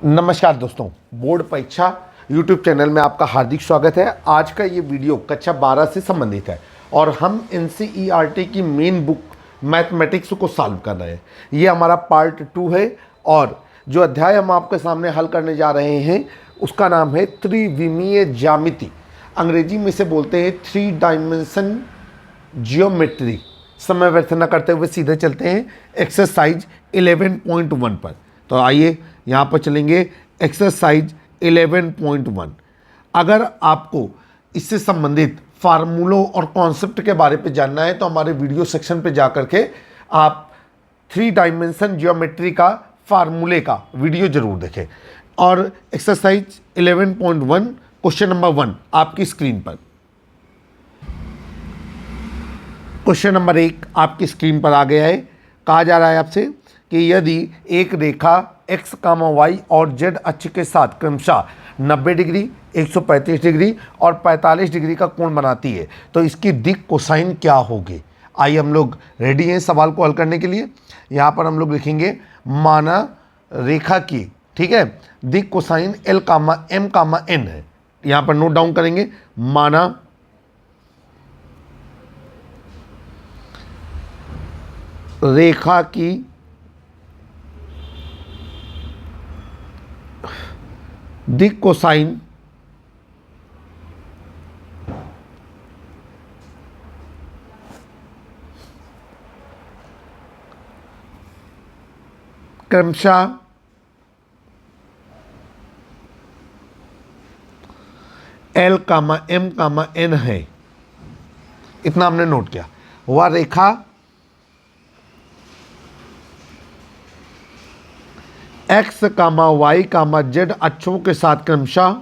नमस्कार दोस्तों, बोर्ड परीक्षा यूट्यूब चैनल में आपका हार्दिक स्वागत है। आज का ये वीडियो कक्षा 12 से संबंधित है और हम एनसीईआरटी की मेन बुक मैथमेटिक्स को सॉल्व कर रहे हैं। ये हमारा पार्ट 2 है और जो अध्याय हम आपके सामने हल करने जा रहे हैं उसका नाम है त्रिविमीय ज्यामिति। अंग्रेजी में से बोलते हैं 3 डायमेंशन जियोमेट्री। समय व्यर्थ न करते हुए सीधे चलते हैं एक्सरसाइज 11.1 पर। तो आइए यहाँ पर चलेंगे एक्सरसाइज 11.1। अगर आपको इससे संबंधित फार्मूलों और कॉन्सेप्ट के बारे में जानना है तो हमारे वीडियो सेक्शन पे जा करके आप 3 डायमेंशन जियोमेट्री का फार्मूले का वीडियो जरूर देखें। और एक्सरसाइज 11.1 क्वेश्चन नंबर 1 आपकी स्क्रीन पर। क्वेश्चन नंबर 1 आपकी स्क्रीन पर आ गया है। कहा जा रहा है आपसे कि यदि एक रेखा x, y और z अक्ष के साथ क्रमशः 90 डिग्री, 135 डिग्री और 45 डिग्री का कोण बनाती है तो इसकी दिक् कोसाइन क्या होगी। आइए हम लोग रेडी हैं सवाल को हल करने के लिए। यहाँ पर हम लोग लिखेंगे माना रेखा की, ठीक है, दिक् कोसाइन L, M, N है। यहाँ पर नोट डाउन करेंगे, माना रेखा की दिक् कोसाइन क्रमशः L, M, N है। इतना हमने नोट किया। वह रेखा x, y, z अक्षों के साथ क्रमशः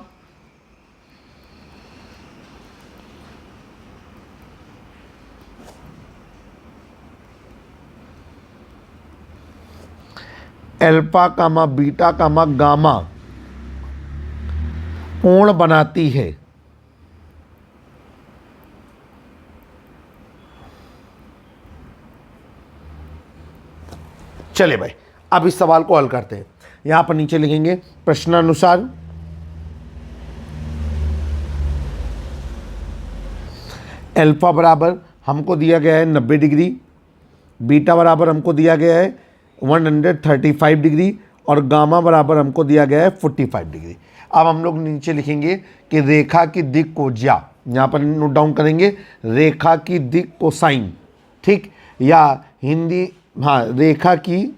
अल्फा, बीटा, गामा कोण बनाती है। चलिए भाई, अब इस सवाल को हल करते हैं। यहां पर नीचे लिखेंगे प्रश्नानुसार अल्फा बराबर हमको दिया गया है 90 डिग्री, बीटा बराबर हमको दिया गया है 135 डिग्री और गामा बराबर हमको दिया गया है 45 डिग्री। अब हम लोग नीचे लिखेंगे कि रेखा की दिक् को ज्या, यहाँ पर नोट डाउन करेंगे रेखा की दिक् कोसाइन, ठीक, या हिंदी, हाँ, रेखा की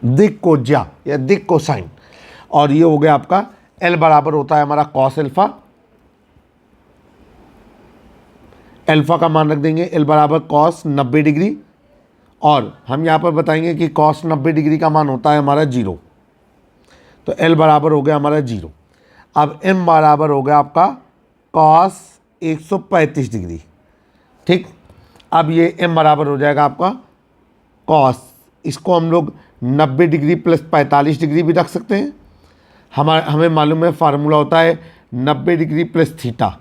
दिक् को ज्या या दिक् कोसाइन। और ये हो गया आपका L बराबर होता है हमारा कॉस अल्फा। अल्फा का मान रख देंगे L बराबर कॉस 90 डिग्री और हम यहाँ पर बताएंगे कि कॉस 90 डिग्री का मान होता है हमारा 0। तो L बराबर हो गया हमारा 0। अब M बराबर हो गया आपका कॉस 135 डिग्री, ठीक। अब ये M बराबर हो जाएगा आपका कॉस, इसको हम लोग 90 डिग्री प्लस 45 डिग्री भी रख सकते हैं। हमें मालूम है फार्मूला होता है 90 डिग्री प्लस थीटा।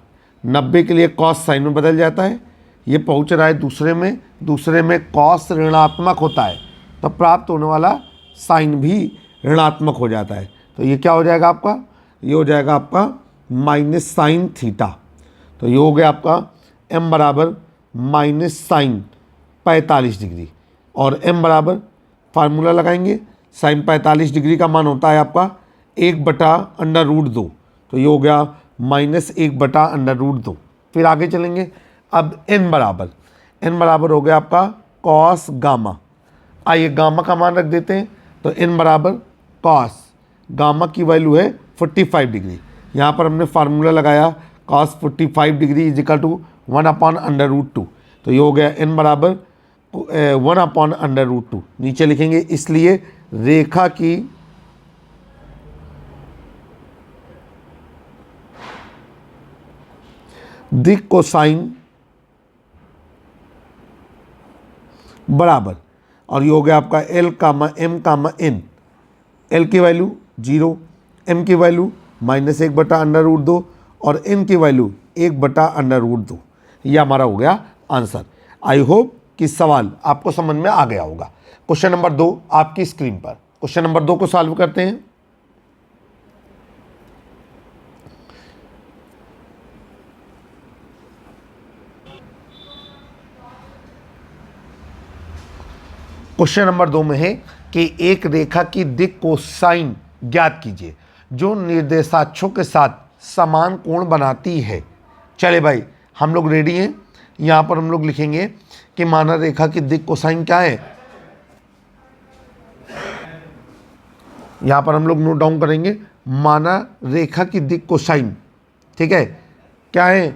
90 के लिए कॉस साइन में बदल जाता है। ये पहुंच रहा है दूसरे में कॉस ऋणात्मक होता है तो प्राप्त होने वाला साइन भी ऋणात्मक हो जाता है। तो ये क्या हो जाएगा आपका, ये हो जाएगा आपका माइनस साइन थीटा। तो ये हो गया आपका M बराबर माइनस साइन 45 डिग्री और M बराबर फार्मूला लगाएंगे, साइन 45 डिग्री का मान होता है आपका 1/√2। तो ये हो गया -1/√2। फिर आगे चलेंगे। अब N बराबर हो गया आपका कॉस गामा। आइए गामा का मान रख देते हैं। तो N बराबर कॉस, गामा की वैल्यू है 45 डिग्री। यहाँ पर हमने फार्मूला लगाया cos 45 degree is equal to 1/√2। तो ये हो गया N बराबर 1/√2। नीचे लिखेंगे इसलिए रेखा की दिक् कोसाइन बराबर, और ये हो गया आपका L, M, N। L की वैल्यू 0, M की वैल्यू -1/√2 और n की वैल्यू 1/√2। ये हमारा हो गया आंसर। आई होप कि सवाल आपको समझ में आ गया होगा। क्वेश्चन नंबर 2 आपकी स्क्रीन पर। क्वेश्चन नंबर 2 को सॉल्व करते हैं। क्वेश्चन नंबर 2 में है कि एक रेखा की दिक् कोसाइन ज्ञात कीजिए जो निर्देशाक्षों के साथ समान कोण बनाती है। चले भाई, हम लोग रेडी हैं। यहाँ पर हम लोग लिखेंगे कि माना रेखा की दिक् कोसाइन क्या है। यहाँ पर हम लोग नोट डाउन करेंगे, माना रेखा की दिक् कोसाइन, ठीक है, क्या है,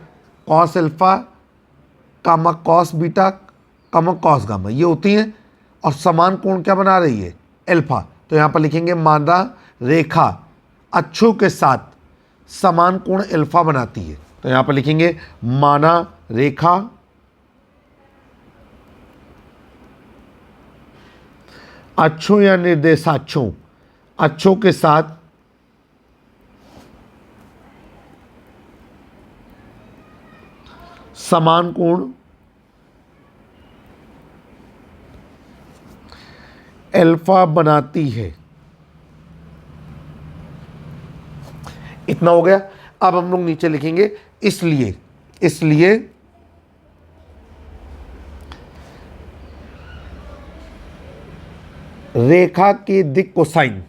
कॉस अल्फा कामा कॉस बीटा कामा कॉस गामा, ये होती हैं। और समान कोण क्या बना रही है, अल्फा। तो यहाँ पर लिखेंगे माना रेखा अक्षों के साथ समान कोण अल्फा बनाती है। तो यहाँ पर लिखेंगे माना रेखा अक्षों या निर्देशाक्षों अक्षों के साथ समान कोण अल्फा बनाती है। इतना हो गया। अब हम लोग नीचे लिखेंगे इसलिए रेखा की दिक् कोसाइन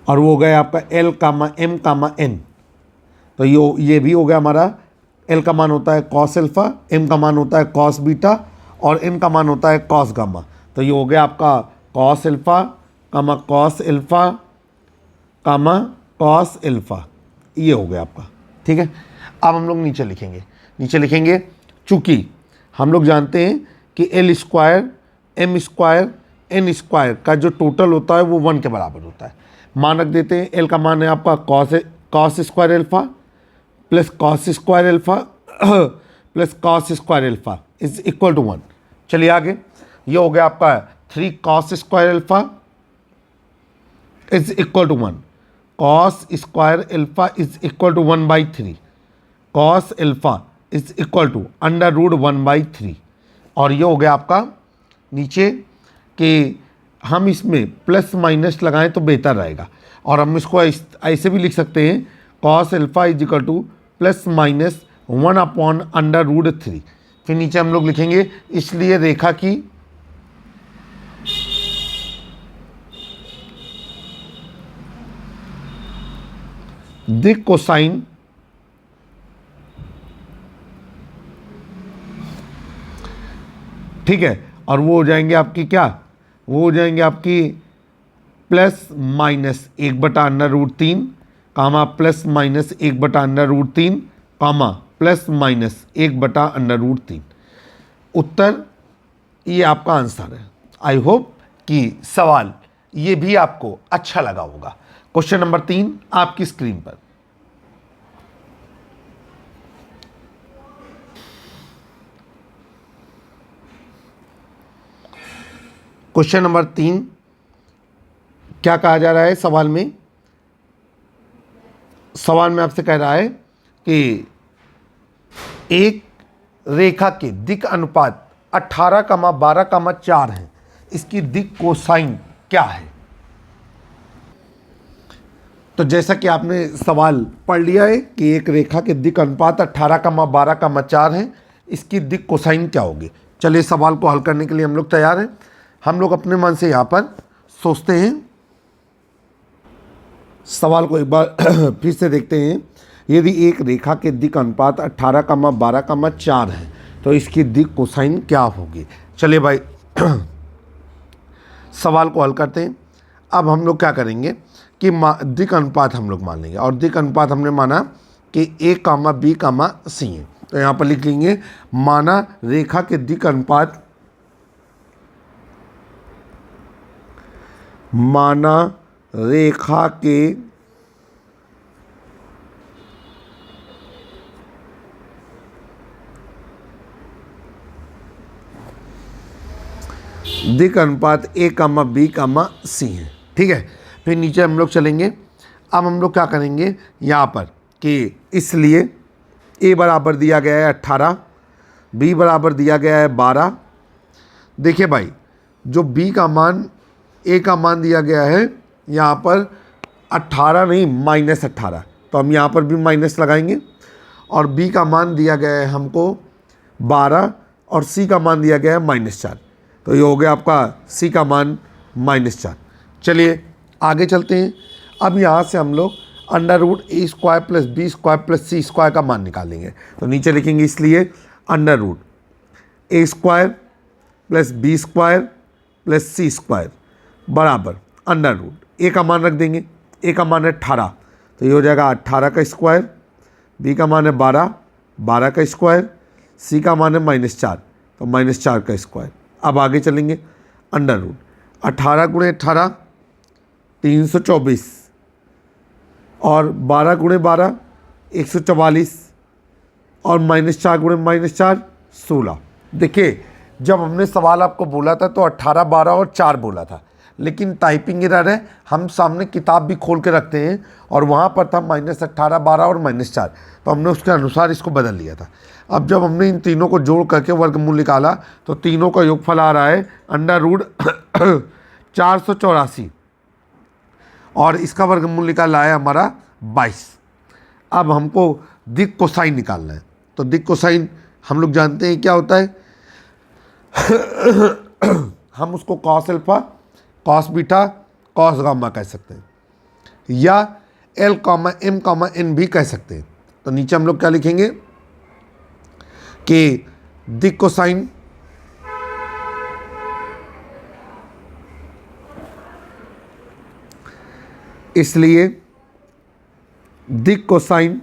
और वो हो गया आपका L कामा M कामा N। तो ये भी हो गया हमारा। L का मान होता है कॉस अल्फा, M का मान होता है कॉस बीटा और N का मान होता है कॉस गामा। तो ये हो गया आपका कॉस अल्फा कामा कॉस अल्फा कामा कॉस अल्फा, ये हो गया आपका, ठीक है। अब हम लोग नीचे लिखेंगे चूँकि हम लोग जानते हैं कि L² M² N² का जो टोटल होता है वो 1 के बराबर होता है। मानक देते हैं, L का मान है आपका cos square alpha plus cos square alpha plus cos square alpha is equal to 1। चलिए आगे, ये हो गया आपका 3 cos square alpha is equal to 1। Cos square alpha is equal to 1/3। Cos alpha is equal to √1/3। और ये हो गया आपका नीचे कि हम इसमें प्लस माइनस लगाएं तो बेहतर रहेगा। और हम इसको ऐसे भी लिख सकते हैं, cos alpha is equal two plus minus 1/√3। फिर नीचे हम लोग लिखेंगे इसलिए रेखा की दिक् कोसाइन ठीक है। और वो हो जाएंगे आपकी क्या, वो हो जाएंगे आपकी प्लस माइनस 1/√3 कामा प्लस माइनस 1/√3 कामा प्लस माइनस 1/√3। उत्तर ये आपका आंसर है। आई होप कि सवाल ये भी आपको अच्छा लगा होगा। क्वेश्चन नंबर 3 आपकी स्क्रीन पर। क्वेश्चन नंबर 3 क्या कहा जा रहा है सवाल में आपसे कह रहा है कि एक रेखा के दिक् अनुपात 18,12,4 है, इसकी दिक् कोसाइन क्या है। तो जैसा कि आपने सवाल पढ़ लिया है कि एक रेखा के दिक् अनुपात 18,12,4 है, इसकी दिक् कोसाइन क्या होगी। चलिए सवाल को हल करने के लिए हम लोग तैयार हैं। हम लोग अपने मन से यहाँ पर सोचते हैं, सवाल को एक बार फिर से देखते हैं। यदि एक रेखा के दिक् अनुपात 18,12,4 है तो इसकी दिक् कोसाइन क्या होगी। चलिए भाई सवाल को हल करते हैं। अब हम लोग क्या करेंगे कि दिक् अनुपात हम लोग मान लेंगे और दिक् अनुपात हमने माना कि A, B, C है। तो यहाँ पर लिख लेंगे माना रेखा के दिक् अनुपात माना रेखा के दिक् अनुपात A comma B comma C है। ठीक है, फिर नीचे हम लोग चलेंगे। अब हम लोग क्या करेंगे यहाँ पर कि इसलिए A बराबर दिया गया है 18, B बराबर दिया गया है 12। देखिए भाई, जो B का मान A का मान दिया गया है यहाँ पर 18 नहीं -18, तो हम यहाँ पर भी माइनस लगाएंगे। और B का मान दिया गया है हमको 12 और C का मान दिया गया है -4, तो ये हो गया आपका C का मान -4। चलिए आगे चलते हैं। अब यहाँ से हम लोग √A² + B² + C² का मान निकालेंगे। तो नीचे लिखेंगे इसलिए √A² + B² + C² बराबर √A का मान रख देंगे। A का मान है 18, तो ये हो जाएगा 18 का स्क्वायर, B का मान है 12, 12 का स्क्वायर, C का मान है -4, तो -4 का स्क्वायर। अब आगे चलेंगे। √18 × 18 324 और 12 × 12 144 और -4 × -4 16। देखिए, जब हमने सवाल आपको बोला था तो 18, 12 और 4 बोला था, लेकिन टाइपिंग एरर है। हम सामने किताब भी खोल के रखते हैं और वहाँ पर था -18, 12 और -4, तो हमने उसके अनुसार इसको बदल लिया था। अब जब हमने इन तीनों को जोड़ करके वर्गमूल निकाला तो तीनों का योगफल आ रहा है √484 और इसका वर्गमूल निकाला है हमारा 22। अब हमको दिक् कोसाइन निकालना है। तो दिक् कोसाइन हम लोग जानते हैं क्या होता है। हम उसको cos alpha, cos beta, cos gamma कह सकते हैं, या L, M, N भी कह सकते हैं। तो नीचे हम लोग क्या लिखेंगे कि दिक् कोसाइन इसलिए दिक् कोसाइन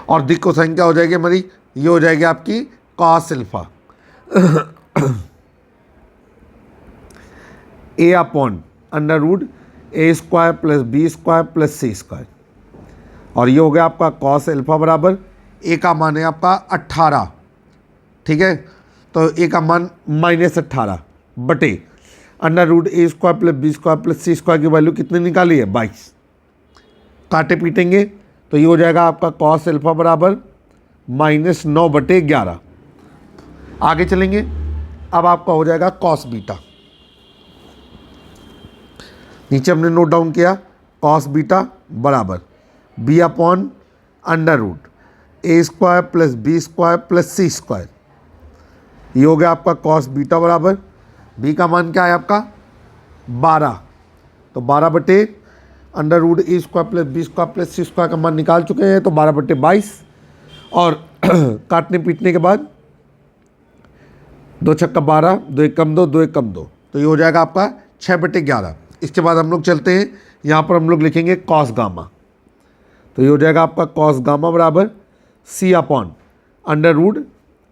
और दिक् कोसाइन क्या हो जाएगी हमारी, ये हो जाएगी आपकी cos alpha A/√A² + B² + C², और ये हो गया आपका कॉस अल्फा बराबर A का मान है आपका 18। ठीक है, तो A का मान -18 बटे √A² + B² + C² की वैल्यू कितनी निकाली है 22। काटे पीटेंगे तो ये हो जाएगा आपका कॉस अल्फा बराबर -9/11। आगे चलेंगे। अब आपका हो जाएगा कॉस बीटा। नीचे हमने नोट डाउन किया कॉस बीटा बराबर B/√A² + B² + C²। ये हो गया आपका कॉस बीटा बराबर, B का मान क्या है आपका 12, तो 12/√A² + B² + C² का मान निकाल चुके हैं, तो 12/22। और काटने पीटने के बाद 2 छक्का 12, 2 1 कम 2, 2 1 कम 2, तो ये हो जाएगा आपका 6/11। इसके बाद हम लोग चलते हैं, यहाँ पर हम लोग लिखेंगे कॉस गामा। तो ये हो जाएगा आपका कॉस गामा बराबर C/√A²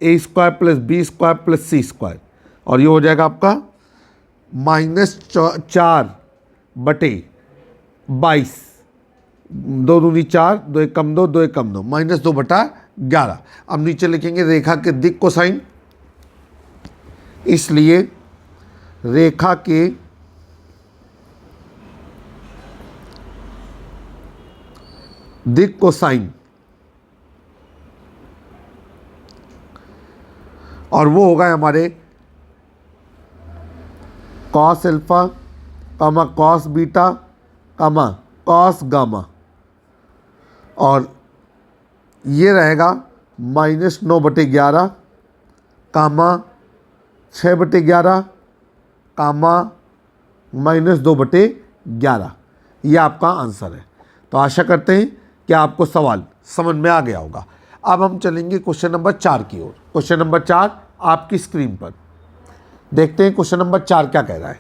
+ B² + C², और ये हो जाएगा आपका -4/22। 2 दूनी 4, 2 1 कम 2, 2 1 कम 2, -2/11। अब नीचे लिखेंगे रेखा के दिक् कोसाइन, इसलिए रेखा के दिक् कोसाइन, और वो होगा हमारे cos alpha, cos beta, cos gamma, और ये रहेगा -9/11, -6/11, -2/11। ये आपका आंसर है। तो आशा करते हैं कि आपको सवाल समझ में आ गया होगा। अब हम चलेंगे क्वेश्चन नंबर 4 की ओर। क्वेश्चन नंबर 4 आपकी स्क्रीन पर देखते हैं क्वेश्चन नंबर 4 क्या कह रहा है।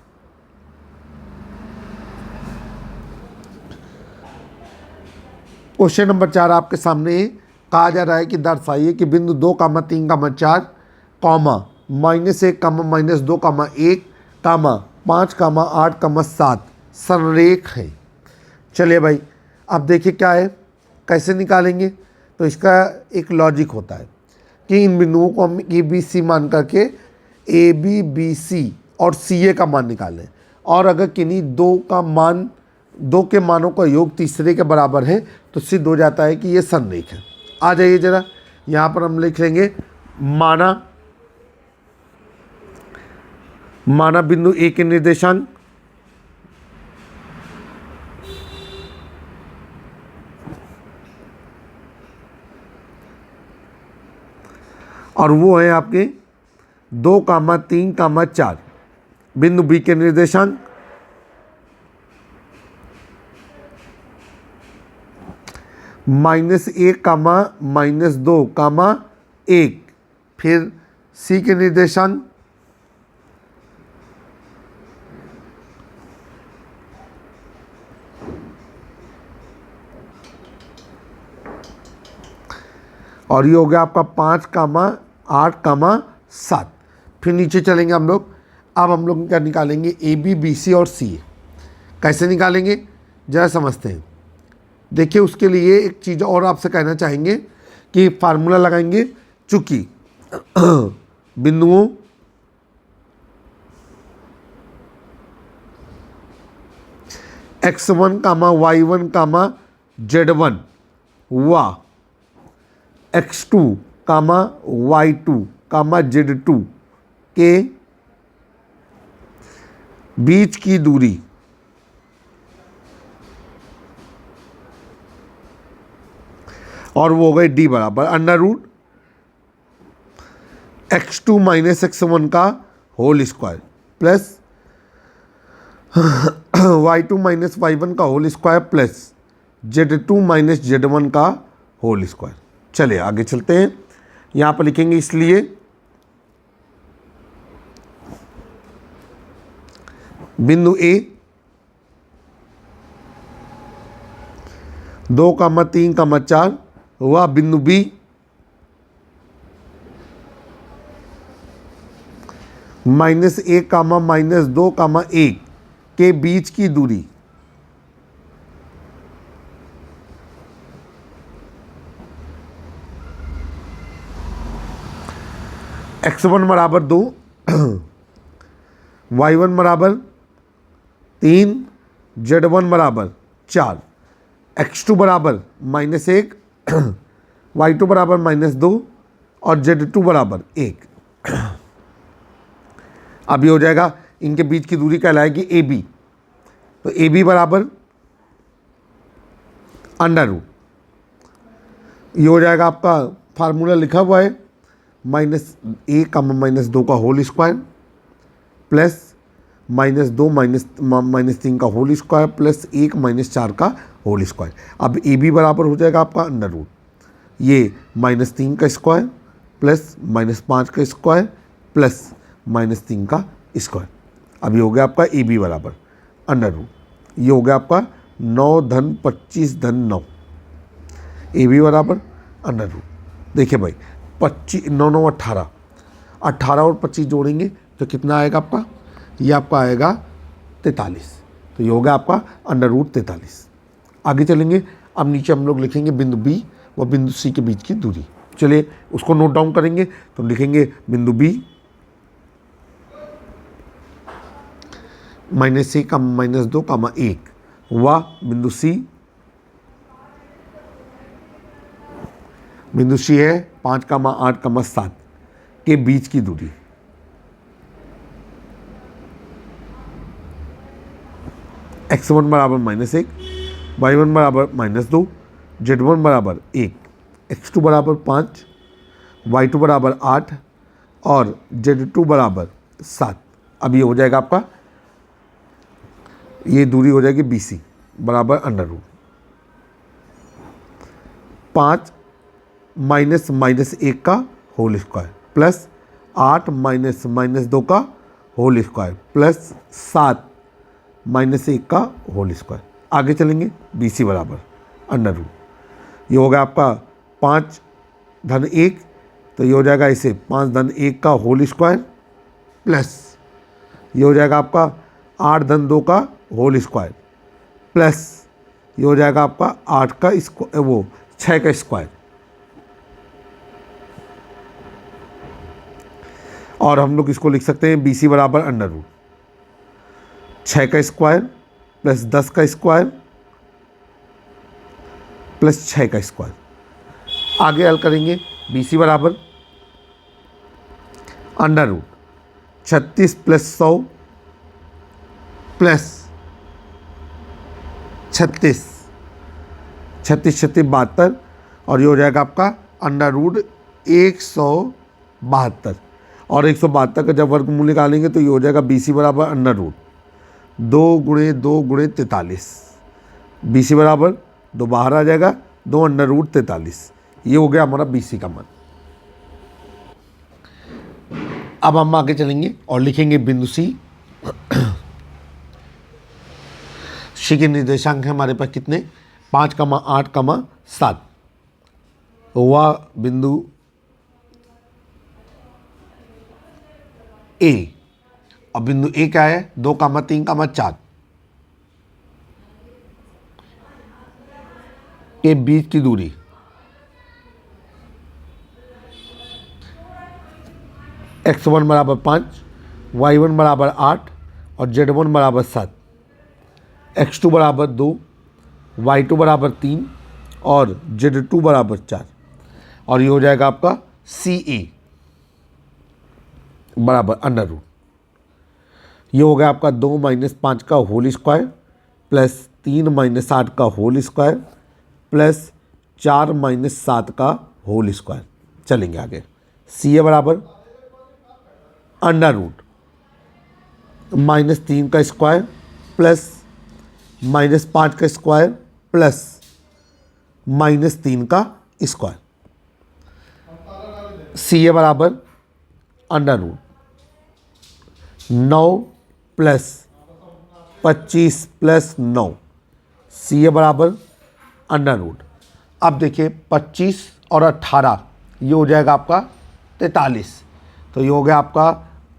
क्वेश्चन नंबर 4 आपके सामने कहा जा रहा है कि दर्शाइए कि बिंदु 2, 3, 4, -1, -2, -1, -5, -8, -7 संरेख है। चलिए भाई, अब देखिए क्या है, कैसे निकालेंगे। तो इसका एक लॉजिक होता है कि इन बिंदुओं को हम ए बी सी मान करके ए बी बी सी और सी ए का मान निकालें, और अगर किन्हीं दो के मानों का योग तीसरे के बराबर है तो सिद्ध हो जाता है कि ये संरेख है। आ जाइए जरा, यहाँ पर हम लिख लेंगे माना बिंदु ए के निर्देशांक और वो है आपके 2, 3, 4। बिंदु बी के निर्देशांक -1, -2, -1। फिर सी के निर्देशांक और ये हो गया आपका 5, 8, 7। फिर नीचे चलेंगे हम लोग। अब हम लोग क्या निकालेंगे, ए बी बी सी और सी। कैसे निकालेंगे जरा समझते हैं। देखिए, उसके लिए एक चीज़ और आपसे कहना चाहेंगे कि फार्मूला लगाएंगे। चूँकि बिंदुओं x1, y1, z1 व x2, y2, z2 के बीच की दूरी और वो हो गई d बराबर √x2 - x1 का whole square plus y2 - y1 का whole square plus z2 - z1 का होल स्क्वायर। चलिए आगे चलते हैं। यहाँ पर लिखेंगे इसलिए बिंदु ए 2, 3, 4 हुआ बिंदु बी -1, -2, 1 के बीच की दूरी x1 बराबर 2, y1 बराबर 3, z1 बराबर 4, x2 बराबर -1, y2 बराबर -2 और z2 बराबर 1। अब ये हो जाएगा, इनके बीच की दूरी कहलाएगी ए बी। तो ए बी बराबर √ ये हो जाएगा आपका फार्मूला लिखा हुआ है -1, -2 का होल स्क्वायर प्लस -2 -3 का होल स्क्वायर प्लस 1 -4 का होल स्क्वायर। अब ए बी बराबर हो जाएगा आपका √ ये -3 का स्क्वायर प्लस -5 का स्क्वायर प्लस -3 का स्क्वायर। अब ये हो गया आपका ए बी बराबर √ ये हो गया आपका 9 धन 25 धन 9। ए बी बराबर √ देखिए भाई 25 9 9 18 18 और 25 जोड़ेंगे तो कितना आएगा आपका, ये आपका आएगा 43। तो ये हो गया आपका √43। आगे चलेंगे। अब नीचे हम लोग लिखेंगे बिंदु बी व बिंदु सी के बीच की दूरी। चलिए उसको नोट डाउन करेंगे। तो लिखेंगे बिंदु बी -1, -2, 1 व बिंदु सी है 5, 8, 7 के बीच की दूरी। x1 बराबर -1, y1 बराबर -2, z1 बराबर 1, x2 बराबर 5, y2 बराबर 8 और z2 बराबर 7। अब ये हो जाएगा आपका, ये दूरी हो जाएगी BC बराबर √ 5 -1 का होल स्क्वायर प्लस 8 -2 का होल स्क्वायर प्लस 7 -1 का होल स्क्वायर। आगे चलेंगे। BC बराबर √ ये हो गया आपका 5 धन 1, तो ये हो जाएगा इसे 5 धन 1 का होल स्क्वायर प्लस ये हो जाएगा आपका 8 धन 2 का होल स्क्वायर प्लस ये हो जाएगा आपका 8 का 6 का स्क्वायर और हम लोग इसको लिख सकते हैं BC बराबर अंडर रूट 6 का स्क्वायर प्लस 10 का स्क्वायर प्लस 6 का स्क्वायर। आगे हल करेंगे। BC बराबर अंडर रूट 36 प्लस 100 प्लस 36 36 72 और ये हो जाएगा आपका अंडर रूट 172 और 172 का जब वर्गमूल निकालेंगे तो ये हो जाएगा BC बराबर अंडर रूट 2 गुणे 2 गुणे 43। BC बराबर 2 बाहर आ जाएगा, 2 अंडर रूट 43। ये हो गया हमारा BC का मान। अब हम आगे चलेंगे और लिखेंगे बिंदु C। C के निर्देशांक है हमारे पास कितने 5, 8, 7। हुआ बिंदु A और बिंदु A क्या है 2, 3, 4 के बीच की दूरी x1 बराबर 5, y1 बराबर 8 और z1 बराबर 7, x2 बराबर 2, y2 बराबर 3 और z2 बराबर 4 और ये हो जाएगा आपका CA बराबर अंडर रूट। ये हो गया आपका 2 - 5 का होल स्क्वायर प्लस 3 - 8 का होल स्क्वायर प्लस 4 - 7 का होल स्क्वायर। चलेंगे आगे। CA बराबर अंडर रूट -3 का स्क्वायर प्लस -5 का स्क्वायर प्लस -3 का स्क्वायर। CA बराबर under root 9 plus 25 plus 9। CA बराबर अंडर रूट। अब देखिए 25 और 18 ये हो जाएगा आपका 43, तो ये हो गया आपका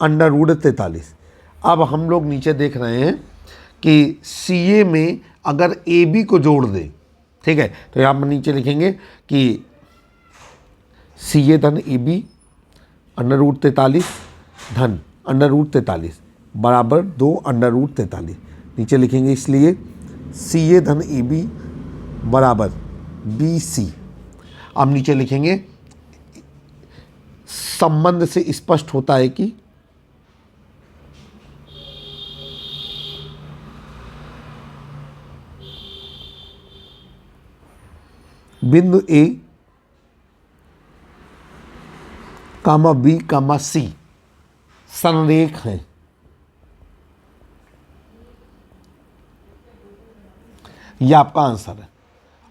अंडर रूट 43। अब हम लोग नीचे देख रहे हैं कि CA में अगर AB को जोड़ दें, ठीक है, तो यहाँ पर नीचे लिखेंगे कि CA धन AB अंडर रूट 43 धन अंडर रूट 43 बराबर 2 अंडर रूट 43। नीचे लिखेंगे इसलिए CA धन AB बराबर BC। अब नीचे लिखेंगे संबंध से स्पष्ट होता है कि बिंदु A, B, C संरेख हैं। यह आपका आंसर है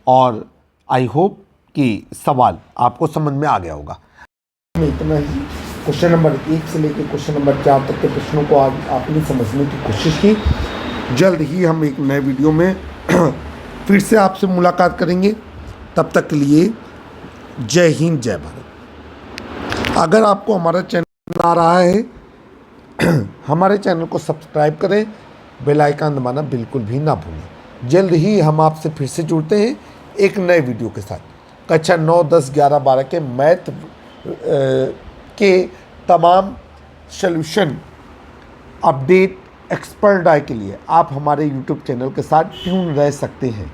और आई होप कि सवाल आपको समझ में आ गया होगा। इतना ही क्वेश्चन नंबर 1 से लेकर क्वेश्चन नंबर 4 तक के प्रश्नों को आज आपने समझने की कोशिश की। जल्द ही हम एक नए वीडियो में फिर से आपसे मुलाकात करेंगे। तब तक के लिए जय हिंद, जय भारत। अगर आपको हमारा चैनल आ रहा है हमारे चैनल को सब्सक्राइब करें, बेल आइकन दबाना बिल्कुल भी ना भूलें। जल्द ही हम आपसे फिर से जुड़ते हैं एक नए वीडियो के साथ। कक्षा 9, 10, 11, 12 के मैथ के तमाम सॉल्यूशन अपडेट एक्सपर्ट आय के लिए आप हमारे YouTube चैनल के साथ ट्यून रह सकते हैं।